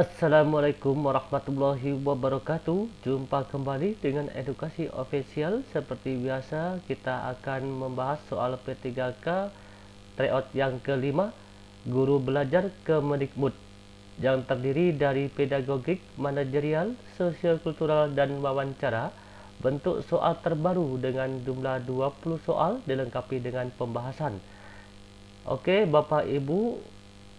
Assalamualaikum warahmatullahi wabarakatuh. Jumpa kembali dengan edukasi official. Seperti biasa, kita akan membahas soal P3K tryout yang kelima, guru belajar Kemendikbud, yang terdiri dari pedagogik, manajerial, sosial kultural, dan wawancara. Bentuk soal terbaru dengan jumlah 20 soal dilengkapi dengan pembahasan. Oke, Bapak Ibu,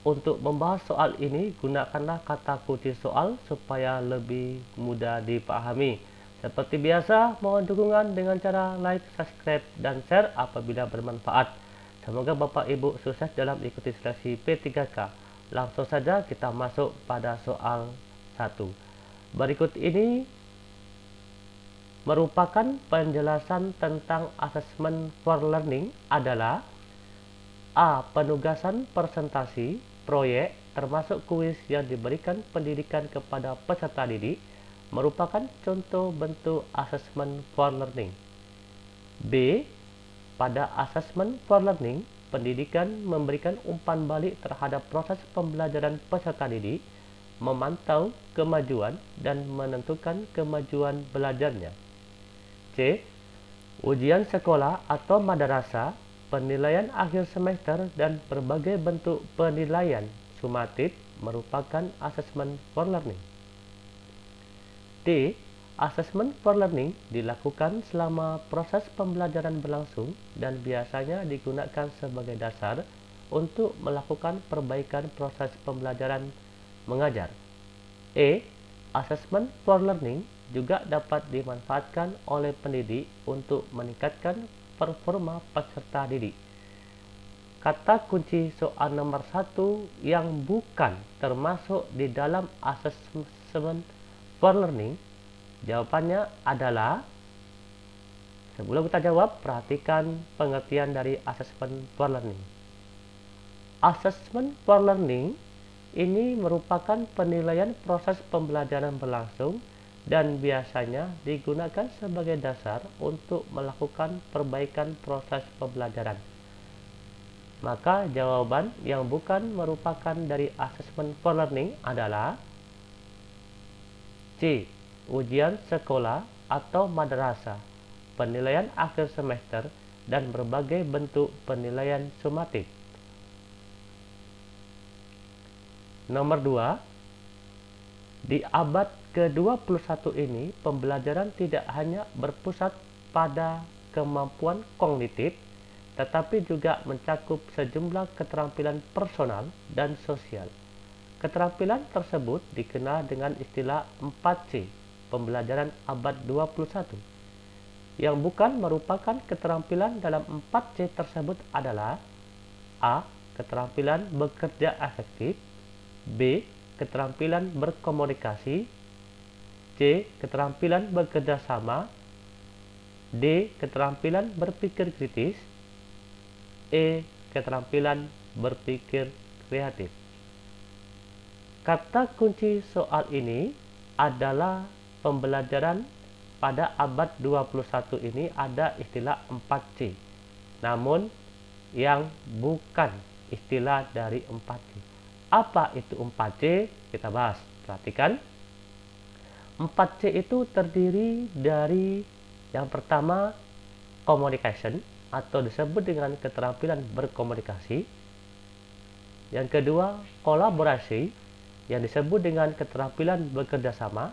untuk membahas soal ini, gunakanlah kata kunci soal supaya lebih mudah dipahami. Seperti biasa, mohon dukungan dengan cara like, subscribe, dan share apabila bermanfaat. Semoga Bapak Ibu sukses dalam ikuti seleksi P3K. Langsung saja kita masuk pada soal 1. Berikut ini merupakan penjelasan tentang assessment for learning adalah: A. Penugasan presentasi proyek termasuk kuis yang diberikan pendidikan kepada peserta didik merupakan contoh bentuk assessment for learning. B. Pada assessment for learning, pendidikan memberikan umpan balik terhadap proses pembelajaran peserta didik, memantau kemajuan dan menentukan kemajuan belajarnya. C. Ujian sekolah atau madrasah, penilaian akhir semester, dan berbagai bentuk penilaian sumatif merupakan assessment for learning. D. Assessment for learning dilakukan selama proses pembelajaran berlangsung dan biasanya digunakan sebagai dasar untuk melakukan perbaikan proses pembelajaran mengajar. E. Assessment for learning juga dapat dimanfaatkan oleh pendidik untuk meningkatkan performa peserta didik. Kata kunci soal nomor 1 yang bukan termasuk di dalam assessment for learning, jawabannya adalah, sebelum kita jawab, perhatikan pengertian dari assessment for learning. Assessment for learning ini merupakan penilaian proses pembelajaran berlangsung dan biasanya digunakan sebagai dasar untuk melakukan perbaikan proses pembelajaran. Maka jawaban yang bukan merupakan dari assessment for learning adalah C. Ujian sekolah atau madrasah, penilaian akhir semester, dan berbagai bentuk penilaian sumatif. Nomor 2. Di abad ke-21 ini, pembelajaran tidak hanya berpusat pada kemampuan kognitif, tetapi juga mencakup sejumlah keterampilan personal dan sosial. Keterampilan tersebut dikenal dengan istilah 4C, pembelajaran abad 21. Yang bukan merupakan keterampilan dalam 4C tersebut adalah: A. Keterampilan bekerja efektif, B. Keterampilan berkomunikasi, C. Keterampilan bekerja sama, D. Keterampilan berpikir kritis, E. Keterampilan berpikir kreatif. Kata kunci soal ini adalah pembelajaran pada abad 21 ini ada istilah 4C, namun yang bukan istilah dari 4C. Apa itu 4C? Kita bahas. Perhatikan. 4C itu terdiri dari yang pertama, communication atau disebut dengan keterampilan berkomunikasi. Yang kedua, kolaborasi yang disebut dengan keterampilan bekerja sama.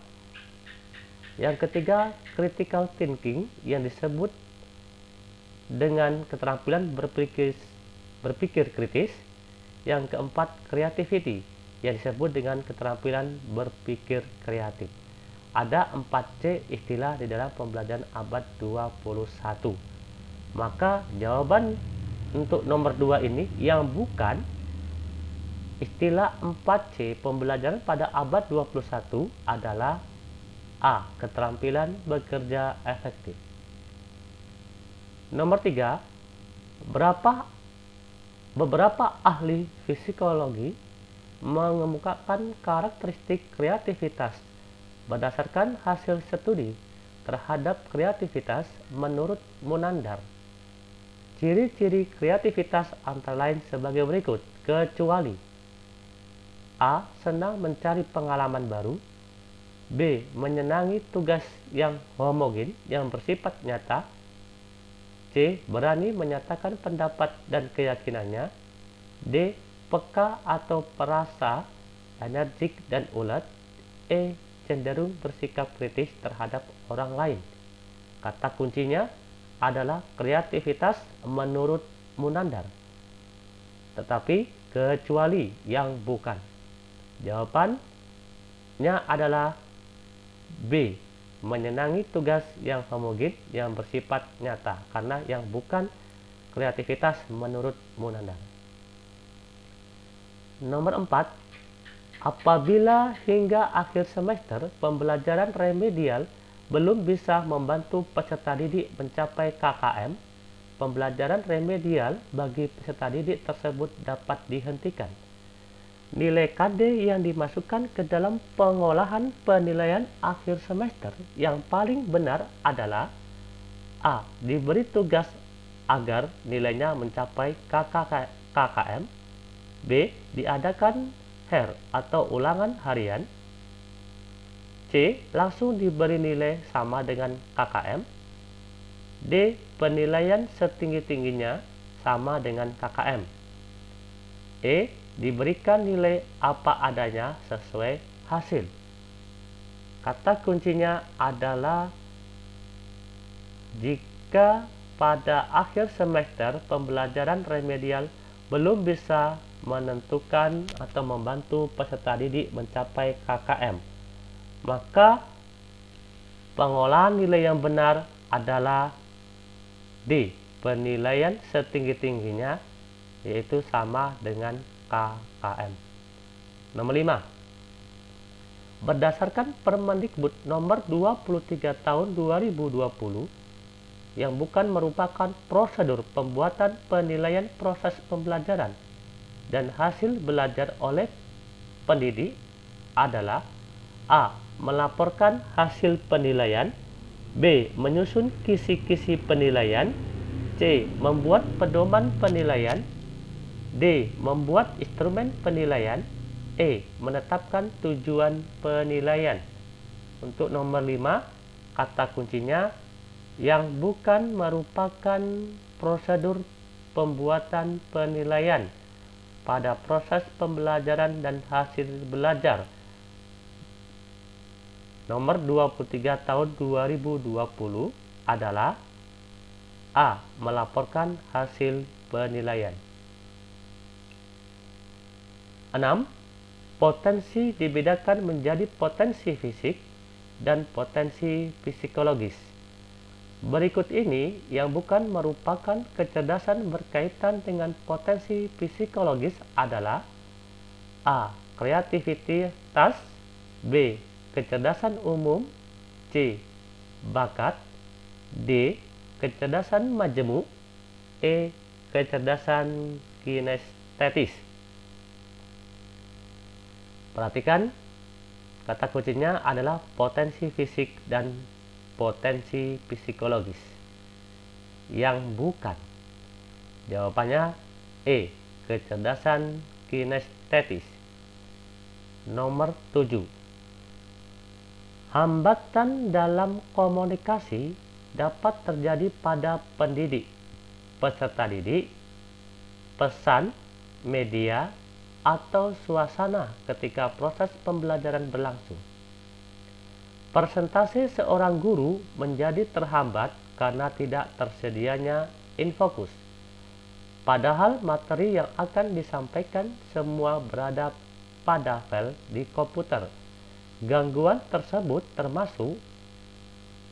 Yang ketiga, critical thinking yang disebut dengan keterampilan berpikir kritis. Yang keempat, creativity yang disebut dengan keterampilan berpikir kreatif. Ada 4C istilah di dalam pembelajaran abad 21. Maka jawaban untuk nomor 2 ini yang bukan istilah 4C pembelajaran pada abad 21 adalah A. Keterampilan bekerja efektif. Nomor 3, beberapa ahli psikologi mengemukakan karakteristik kreativitas berdasarkan hasil studi terhadap kreativitas menurut Munandar. Ciri-ciri kreativitas antara lain sebagai berikut, kecuali A. Senang mencari pengalaman baru. B. Menyenangi tugas yang homogen yang bersifat nyata. C. Berani menyatakan pendapat dan keyakinannya. D. Peka atau perasa, energik dan ulet. E. Cenderung bersikap kritis terhadap orang lain. Kata kuncinya adalah kreativitas menurut Munandar. Tetapi kecuali yang bukan. Jawabannya adalah B. Menyenangi tugas yang homogen yang bersifat nyata, karena yang bukan kreativitas menurut Munandar. Nomor 4. Apabila hingga akhir semester pembelajaran remedial belum bisa membantu peserta didik mencapai KKM, pembelajaran remedial bagi peserta didik tersebut dapat dihentikan. Nilai KD yang dimasukkan ke dalam pengolahan penilaian akhir semester yang paling benar adalah A. Diberi tugas agar nilainya mencapai KKM. B. Diadakan HER atau ulangan harian. C. Langsung diberi nilai sama dengan KKM. D. Penilaian setinggi-tingginya sama dengan KKM. E. Diberikan nilai apa adanya sesuai hasil. Kata kuncinya adalah jika pada akhir semester pembelajaran remedial belum bisa menentukan atau membantu peserta didik mencapai KKM, maka pengolahan nilai yang benar adalah D. Penilaian setinggi-tingginya, yaitu sama dengan KKM. Nomor 5. Berdasarkan Permendikbud nomor 23 tahun 2020 yang bukan merupakan prosedur pembuatan penilaian proses pembelajaran dan hasil belajar oleh pendidik adalah A. Melaporkan hasil penilaian. B. Menyusun kisi-kisi penilaian. C. Membuat pedoman penilaian. D. Membuat instrumen penilaian. E. Menetapkan tujuan penilaian. Untuk nomor 5, kata kuncinya yang bukan merupakan prosedur pembuatan penilaian pada proses pembelajaran dan hasil belajar. Nomor 23 tahun 2020 adalah A. Melaporkan hasil penilaian. 6. Potensi dibedakan menjadi potensi fisik dan potensi psikologis. Berikut ini yang bukan merupakan kecerdasan berkaitan dengan potensi psikologis adalah A. Kreativitas. B. Kecerdasan umum. C. Bakat. D. Kecerdasan majemuk. E. Kecerdasan kinestetis. Perhatikan, kata kuncinya adalah potensi fisik dan potensi psikologis. Yang bukan, jawabannya E. Kecerdasan kinestetis. Nomor 7. Hambatan dalam komunikasi dapat terjadi pada pendidik, peserta didik, pesan, media, atau suasana ketika proses pembelajaran berlangsung. Persentase seorang guru menjadi terhambat karena tidak tersedianya infokus. Padahal materi yang akan disampaikan semua berada pada file di komputer. Gangguan tersebut termasuk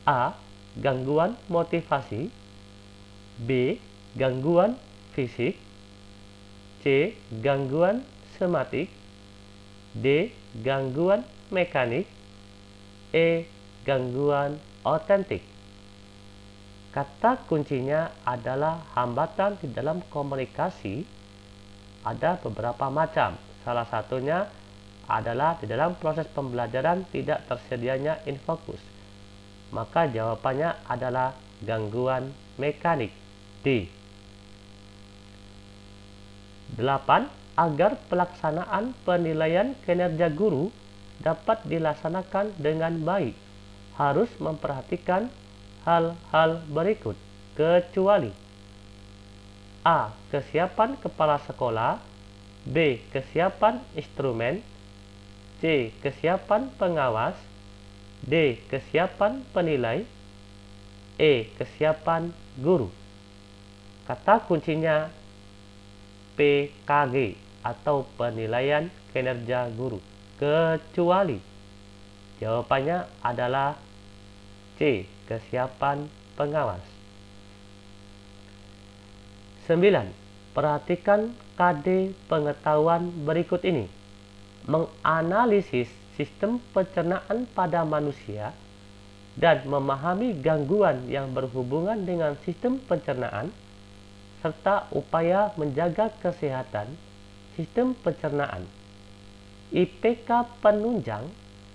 A. Gangguan motivasi. B. Gangguan fisik. C. Gangguan somatik. D. Gangguan mekanik. E. Gangguan otentik. Kata kuncinya adalah hambatan di dalam komunikasi. Ada beberapa macam. Salah satunya adalah di dalam proses pembelajaran tidak tersedianya infokus. Maka jawabannya adalah gangguan mekanik. D. 8. agar pelaksanaan penilaian kinerja guru dapat dilaksanakan dengan baik, harus memperhatikan hal-hal berikut, kecuali A. Kesiapan kepala sekolah, B. Kesiapan instrumen, C. Kesiapan pengawas, D. Kesiapan penilai, E. Kesiapan guru. Kata kuncinya PKG atau penilaian kinerja guru, kecuali. Jawabannya adalah C. Kesiapan pengawas. 9. Perhatikan KD pengetahuan berikut ini. Menganalisis sistem pencernaan pada manusia dan memahami gangguan yang berhubungan dengan sistem pencernaan, serta upaya menjaga kesehatan sistem pencernaan. IPK penunjang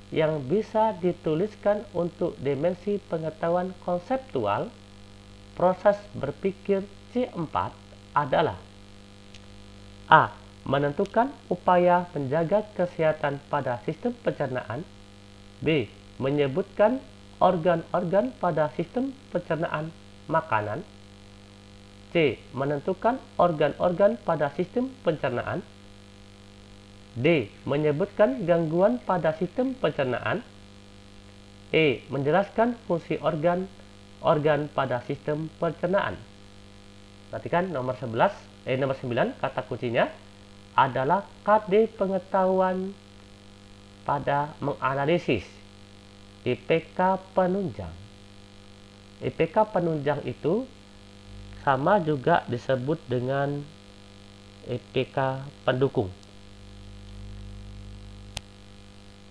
yang bisa dituliskan untuk dimensi pengetahuan konseptual proses berpikir C4 adalah A. Menentukan upaya menjaga kesehatan pada sistem pencernaan, B. Menyebutkan organ-organ pada sistem pencernaan makanan, C. Menentukan organ-organ pada sistem pencernaan, D. Menyebutkan gangguan pada sistem pencernaan, E. Menjelaskan fungsi organ-organ pada sistem pencernaan. Perhatikan nomor 9, kata kuncinya adalah KD pengetahuan pada menganalisis IPK penunjang. IPK penunjang itu sama juga disebut dengan IPK pendukung.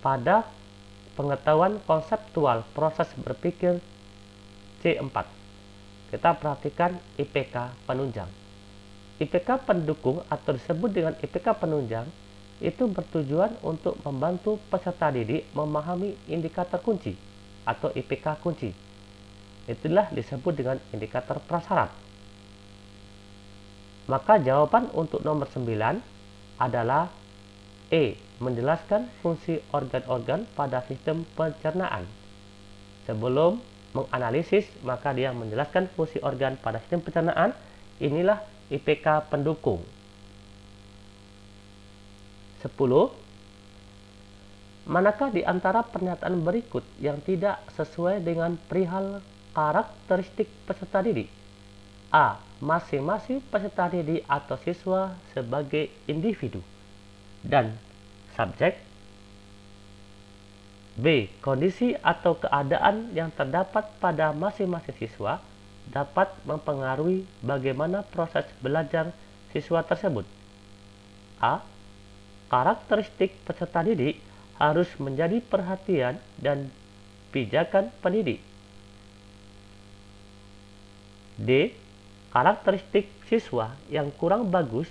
Pada pengetahuan konseptual proses berpikir C4, kita perhatikan IPK penunjang. IPK pendukung atau disebut dengan IPK penunjang itu bertujuan untuk membantu peserta didik memahami indikator kunci atau IPK kunci. Itulah disebut dengan indikator prasyarat. Maka jawaban untuk nomor 9 adalah E. Menjelaskan fungsi organ-organ pada sistem pencernaan. Sebelum menganalisis, maka dia menjelaskan fungsi organ pada sistem pencernaan. Inilah IPK pendukung. 10. Manakah di antara pernyataan berikut yang tidak sesuai dengan perihal karakteristik peserta didik? A. Masing-masing peserta didik atau siswa sebagai individu dan subjek. B. Kondisi atau keadaan yang terdapat pada masing-masing siswa dapat mempengaruhi bagaimana proses belajar siswa tersebut. A. Karakteristik peserta didik harus menjadi perhatian dan pijakan pendidik. D. Karakteristik siswa yang kurang bagus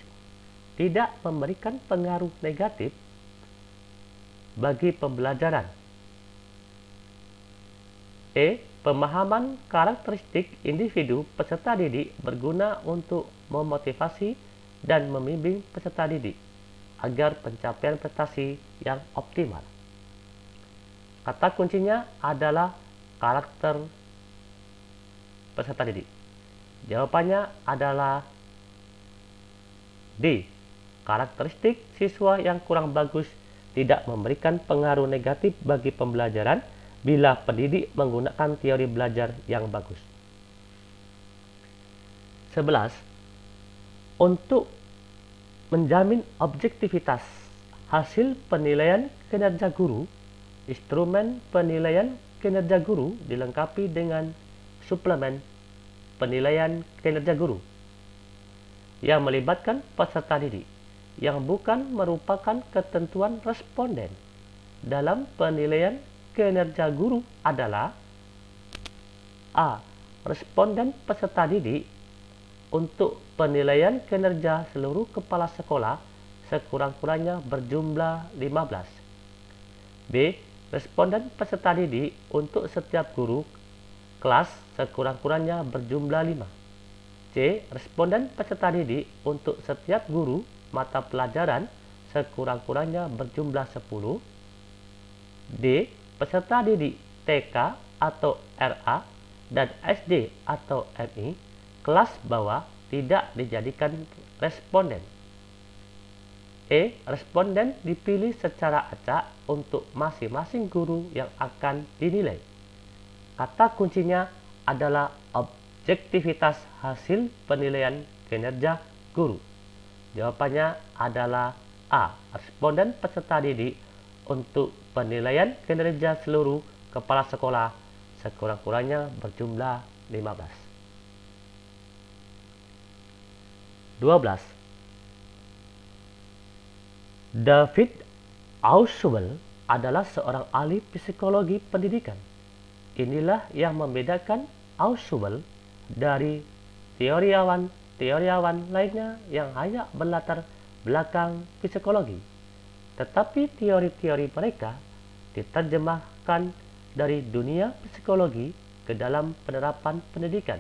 tidak memberikan pengaruh negatif bagi pembelajaran. E. Pemahaman karakteristik individu peserta didik berguna untuk memotivasi dan membimbing peserta didik agar pencapaian prestasi yang optimal. Kata kuncinya adalah karakter peserta didik. Jawabannya adalah D. Karakteristik siswa yang kurang bagus tidak memberikan pengaruh negatif bagi pembelajaran bila pendidik menggunakan teori belajar yang bagus. 11. Untuk menjamin objektivitas hasil penilaian kinerja guru, instrumen penilaian kinerja guru dilengkapi dengan suplemen penilaian kinerja guru yang melibatkan peserta didik yang bukan merupakan ketentuan responden dalam penilaian kinerja guru adalah A. Responden peserta didik untuk penilaian kinerja seluruh kepala sekolah sekurang-kurangnya berjumlah 15. B. Responden peserta didik untuk setiap guru kelas sekurang-kurangnya berjumlah 5. C. Responden peserta didik untuk setiap guru mata pelajaran sekurang-kurangnya berjumlah 10. D. Peserta didik TK atau RA dan SD atau MI kelas bawah tidak dijadikan responden. E. Responden dipilih secara acak untuk masing-masing guru yang akan dinilai. Kata kuncinya adalah objektivitas hasil penilaian kinerja guru. Jawabannya adalah A. Responden peserta didik untuk penilaian kinerja seluruh kepala sekolah sekurang-kurangnya berjumlah 15. 12. David Ausubel adalah seorang ahli psikologi pendidikan. Inilah yang membedakan Ausubel dari teoriawan lainnya yang hanya berlatar belakang psikologi. Tetapi teori-teori mereka diterjemahkan dari dunia psikologi ke dalam penerapan pendidikan.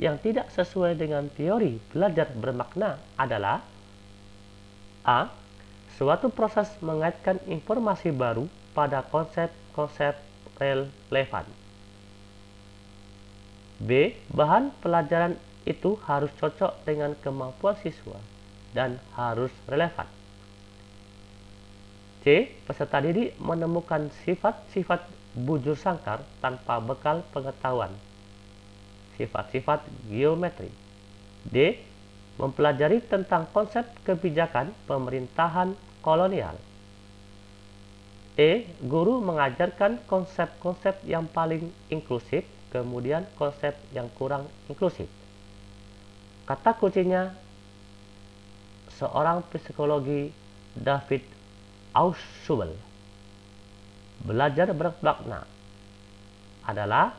Yang tidak sesuai dengan teori belajar bermakna adalah A. Suatu proses mengaitkan informasi baru pada konsep-konsep relevan. B. Bahan pelajaran itu harus cocok dengan kemampuan siswa dan harus relevan. C. Peserta didik menemukan sifat-sifat bujur sangkar tanpa bekal pengetahuan. Sifat-sifat geometri. D. Mempelajari tentang konsep kebijakan pemerintahan kolonial. E. Guru mengajarkan konsep-konsep yang paling inklusif, kemudian konsep yang kurang inklusif. Kata kuncinya seorang psikologi David Ausubel. Belajar bermakna adalah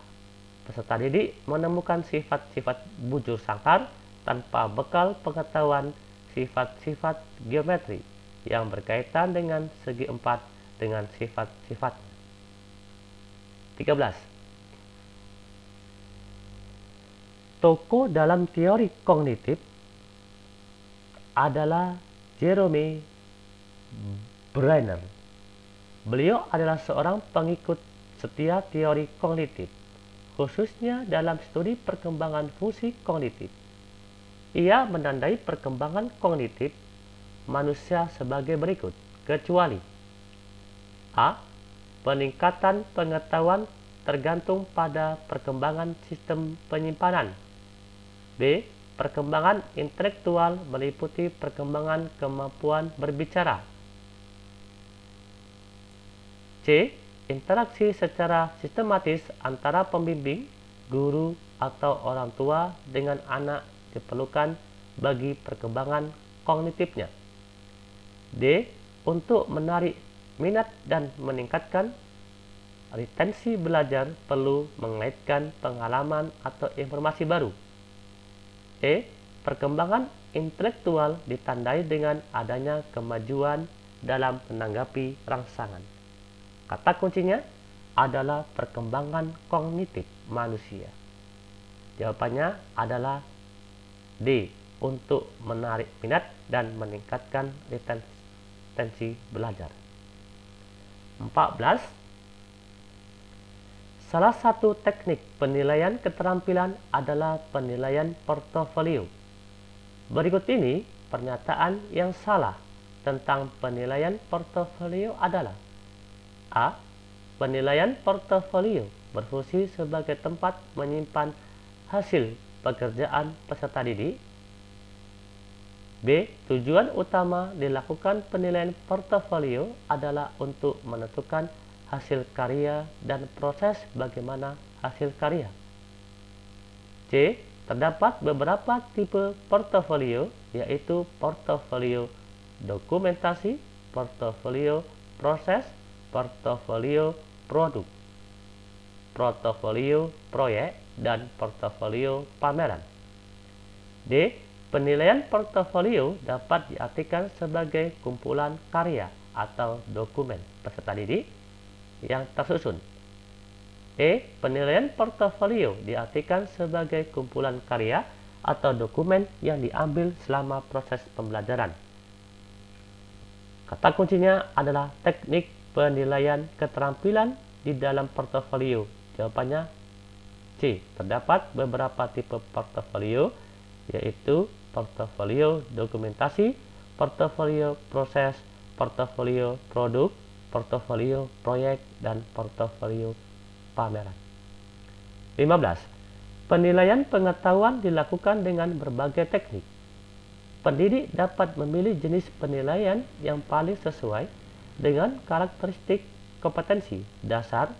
peserta didik menemukan sifat-sifat bujur sangkar tanpa bekal pengetahuan sifat-sifat geometri yang berkaitan dengan segi empat dengan sifat-sifat. 13. Tokoh dalam teori kognitif adalah Jerome Brenner. Beliau adalah seorang pengikut setia teori kognitif, khususnya dalam studi perkembangan fungsi kognitif. Ia menandai perkembangan kognitif manusia sebagai berikut, kecuali A. Peningkatan pengetahuan tergantung pada perkembangan sistem penyimpanan. B. Perkembangan intelektual meliputi perkembangan kemampuan berbicara. C. Interaksi secara sistematis antara pembimbing, guru, atau orang tua dengan anak diperlukan bagi perkembangan kognitifnya. D. Untuk menarik minat dan meningkatkan retensi belajar perlu mengaitkan pengalaman atau informasi baru. E. Perkembangan intelektual ditandai dengan adanya kemajuan dalam menanggapi rangsangan. Kata kuncinya adalah perkembangan kognitif manusia. Jawabannya adalah D. Untuk menarik minat dan meningkatkan retensi belajar. 14. Salah satu teknik penilaian keterampilan adalah penilaian portofolio. Berikut ini pernyataan yang salah tentang penilaian portofolio adalah: A. Penilaian portofolio berfungsi sebagai tempat menyimpan hasil pekerjaan peserta didik. B. Tujuan utama dilakukan penilaian portofolio adalah untuk menentukan hasil karya dan proses bagaimana hasil karya. C. Terdapat beberapa tipe portofolio, yaitu portofolio dokumentasi, portofolio proses, portofolio produk, portofolio proyek, dan portofolio pameran. D. Penilaian portofolio dapat diartikan sebagai kumpulan karya atau dokumen peserta didik yang tersusun. E. Penilaian portofolio diartikan sebagai kumpulan karya atau dokumen yang diambil selama proses pembelajaran. Kata kuncinya adalah teknik penilaian keterampilan di dalam portofolio. Jawabannya C. Terdapat beberapa tipe portofolio, yaitu portofolio dokumentasi, portofolio proses, portofolio produk, portofolio proyek, dan portofolio pameran. 15. Penilaian pengetahuan dilakukan dengan berbagai teknik. Pendidik dapat memilih jenis penilaian yang paling sesuai dengan karakteristik kompetensi, dasar,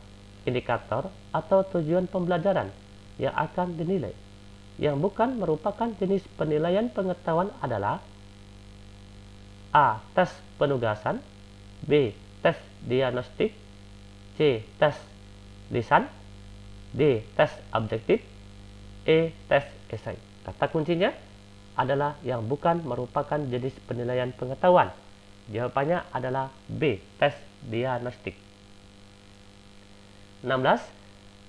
indikator, atau tujuan pembelajaran yang akan dinilai. Yang bukan merupakan jenis penilaian pengetahuan adalah A. Tes penugasan, B. Tes diagnostik, C. Tes lisan, D. Tes objektif, E. Tes esai. Kata kuncinya adalah yang bukan merupakan jenis penilaian pengetahuan. Jawabannya adalah B. Tes diagnostik. 16.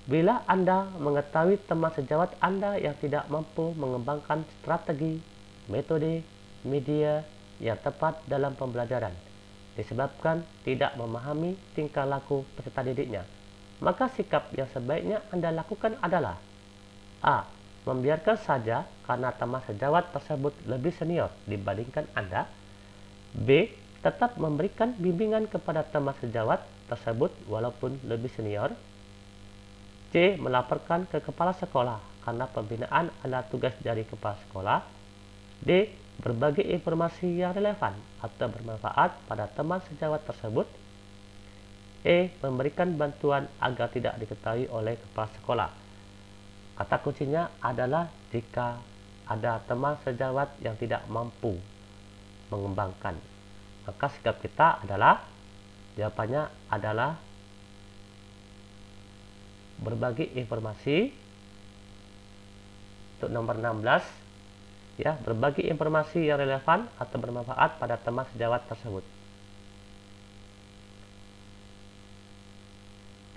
Bila Anda mengetahui teman sejawat Anda yang tidak mampu mengembangkan strategi, metode, media yang tepat dalam pembelajaran, disebabkan tidak memahami tingkah laku peserta didiknya, maka sikap yang sebaiknya Anda lakukan adalah A. Membiarkan saja karena teman sejawat tersebut lebih senior dibandingkan Anda. B. Tetap memberikan bimbingan kepada teman sejawat tersebut walaupun lebih senior. C. Melaporkan ke kepala sekolah karena pembinaan adalah tugas dari kepala sekolah. D. Berbagi informasi yang relevan atau bermanfaat pada teman sejawat tersebut. E. Memberikan bantuan agar tidak diketahui oleh kepala sekolah. Kata kuncinya adalah jika ada teman sejawat yang tidak mampu mengembangkan, maka sikap kita adalah, jawabannya adalah berbagi informasi. Untuk nomor 16, ya, berbagi informasi yang relevan atau bermanfaat pada teman sejawat tersebut.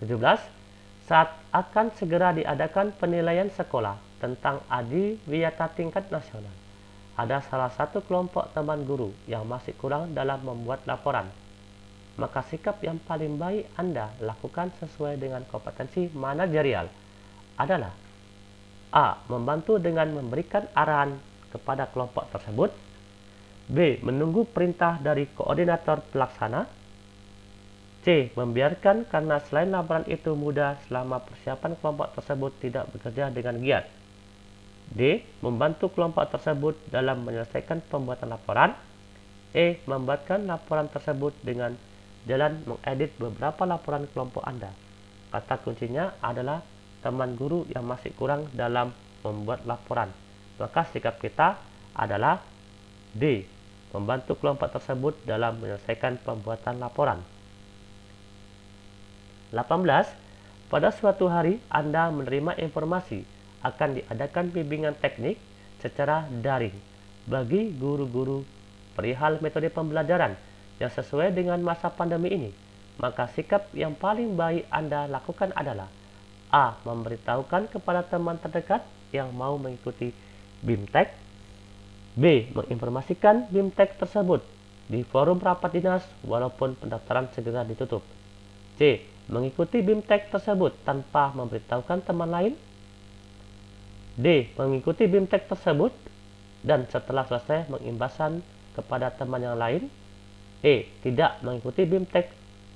17. Saat akan segera diadakan penilaian sekolah tentang adiwiyata tingkat nasional, ada salah satu kelompok teman guru yang masih kurang dalam membuat laporan, maka sikap yang paling baik Anda lakukan sesuai dengan kompetensi manajerial adalah A. Membantu dengan memberikan arahan kepada kelompok tersebut. B. Menunggu perintah dari koordinator pelaksana. C. Membiarkan karena selain laporan itu mudah selama persiapan kelompok tersebut tidak bekerja dengan giat. D. Membantu kelompok tersebut dalam menyelesaikan pembuatan laporan. E. Membuatkan laporan tersebut dengan jalan mengedit beberapa laporan kelompok Anda. Kata kuncinya adalah teman guru yang masih kurang dalam membuat laporan. Maka sikap kita adalah D. Membantu kelompok tersebut dalam menyelesaikan pembuatan laporan. 18. Pada suatu hari Anda menerima informasi akan diadakan bimbingan teknik secara daring bagi guru-guru perihal metode pembelajaran yang sesuai dengan masa pandemi ini, maka sikap yang paling baik Anda lakukan adalah A. Memberitahukan kepada teman terdekat yang mau mengikuti BIMTEK. B. Menginformasikan BIMTEK tersebut di forum rapat dinas walaupun pendaftaran segera ditutup. C. Mengikuti BIMTEK tersebut tanpa memberitahukan teman lain. D. Mengikuti BIMTEK tersebut dan setelah selesai mengimbaskan kepada teman yang lain. E. Tidak mengikuti BIMTEK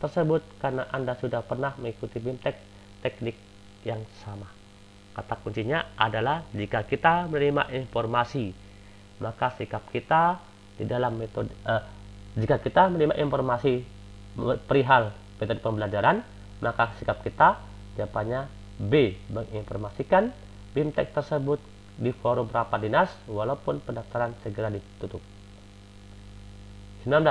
tersebut karena Anda sudah pernah mengikuti BIMTEK teknik yang sama. Kata kuncinya adalah jika kita menerima informasi, maka sikap kita di dalam metode jika kita menerima informasi perihal metode pembelajaran, maka sikap kita jawabannya B. Menginformasikan BIMTEK tersebut di forum rapat dinas walaupun pendaftaran segera ditutup. 19.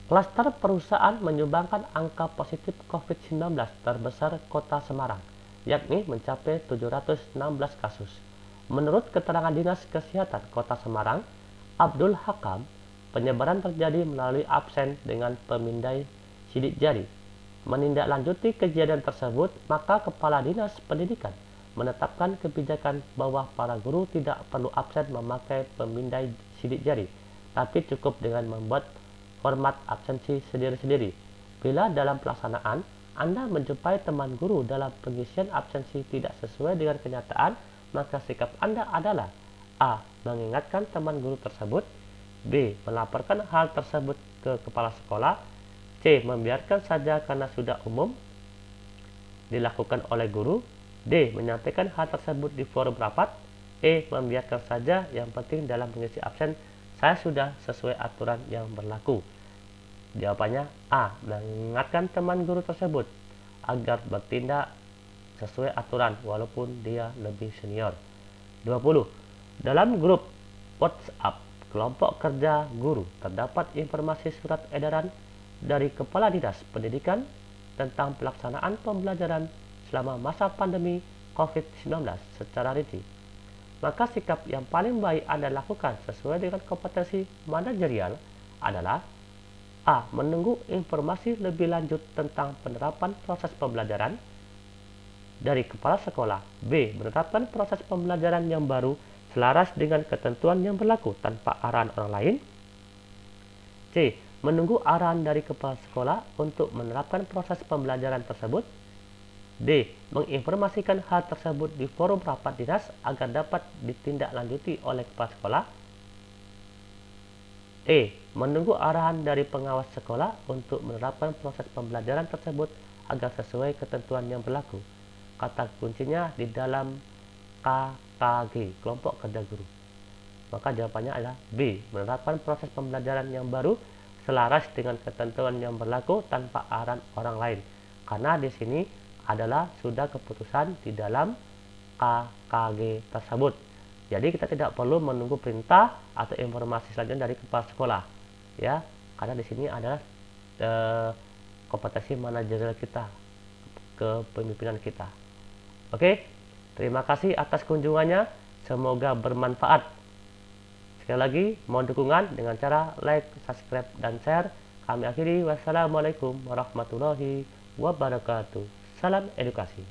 Klaster perusahaan menyumbangkan angka positif COVID-19 terbesar Kota Semarang, yakni mencapai 716 kasus. Menurut keterangan Dinas Kesehatan Kota Semarang, Abdul Hakam, penyebaran terjadi melalui absen dengan pemindai sidik jari. Menindaklanjuti kejadian tersebut, maka Kepala Dinas Pendidikan menetapkan kebijakan bahwa para guru tidak perlu absen memakai pemindai sidik jari, tapi cukup dengan membuat format absensi sendiri-sendiri. Bila dalam pelaksanaan Anda menjumpai teman guru dalam pengisian absensi tidak sesuai dengan kenyataan, maka sikap Anda adalah A. Mengingatkan teman guru tersebut, B. Melaporkan hal tersebut ke kepala sekolah, C. Membiarkan saja karena sudah umum dilakukan oleh guru, D. Menyampaikan hal tersebut di forum rapat, E. Membiarkan saja, yang penting dalam mengisi absen saya sudah sesuai aturan yang berlaku. Jawabannya A. Mengingatkan teman guru tersebut agar bertindak sesuai aturan walaupun dia lebih senior. 20. Dalam grup WhatsApp kelompok kerja guru terdapat informasi surat edaran dari Kepala Dinas Pendidikan tentang pelaksanaan pembelajaran selama masa pandemi COVID-19 secara rinci. Maka sikap yang paling baik Anda lakukan sesuai dengan kompetensi manajerial adalah A. Menunggu informasi lebih lanjut tentang penerapan proses pembelajaran dari kepala sekolah, B. Menetapkan proses pembelajaran yang baru selaras dengan ketentuan yang berlaku tanpa arahan orang lain, C. Menunggu arahan dari kepala sekolah untuk menerapkan proses pembelajaran tersebut, D. Menginformasikan hal tersebut di forum rapat dinas agar dapat ditindaklanjuti oleh kepala sekolah, E. Menunggu arahan dari pengawas sekolah untuk menerapkan proses pembelajaran tersebut agar sesuai ketentuan yang berlaku. Kata kuncinya di dalam KKG, kelompok kerja guru. Maka jawabannya adalah B. Menerapkan proses pembelajaran yang baru selaras dengan ketentuan yang berlaku tanpa arahan orang lain. Karena di sini adalah sudah keputusan di dalam KKG tersebut. Jadi kita tidak perlu menunggu perintah atau informasi selanjutnya dari kepala sekolah, ya. Karena di sini adalah kompetensi manajerial kita, kepemimpinan kita. Oke, terima kasih atas kunjungannya. Semoga bermanfaat. Sekali lagi, mohon dukungan dengan cara like, subscribe, dan share. Kami akhiri. Wassalamualaikum warahmatullahi wabarakatuh. Salam edukasi.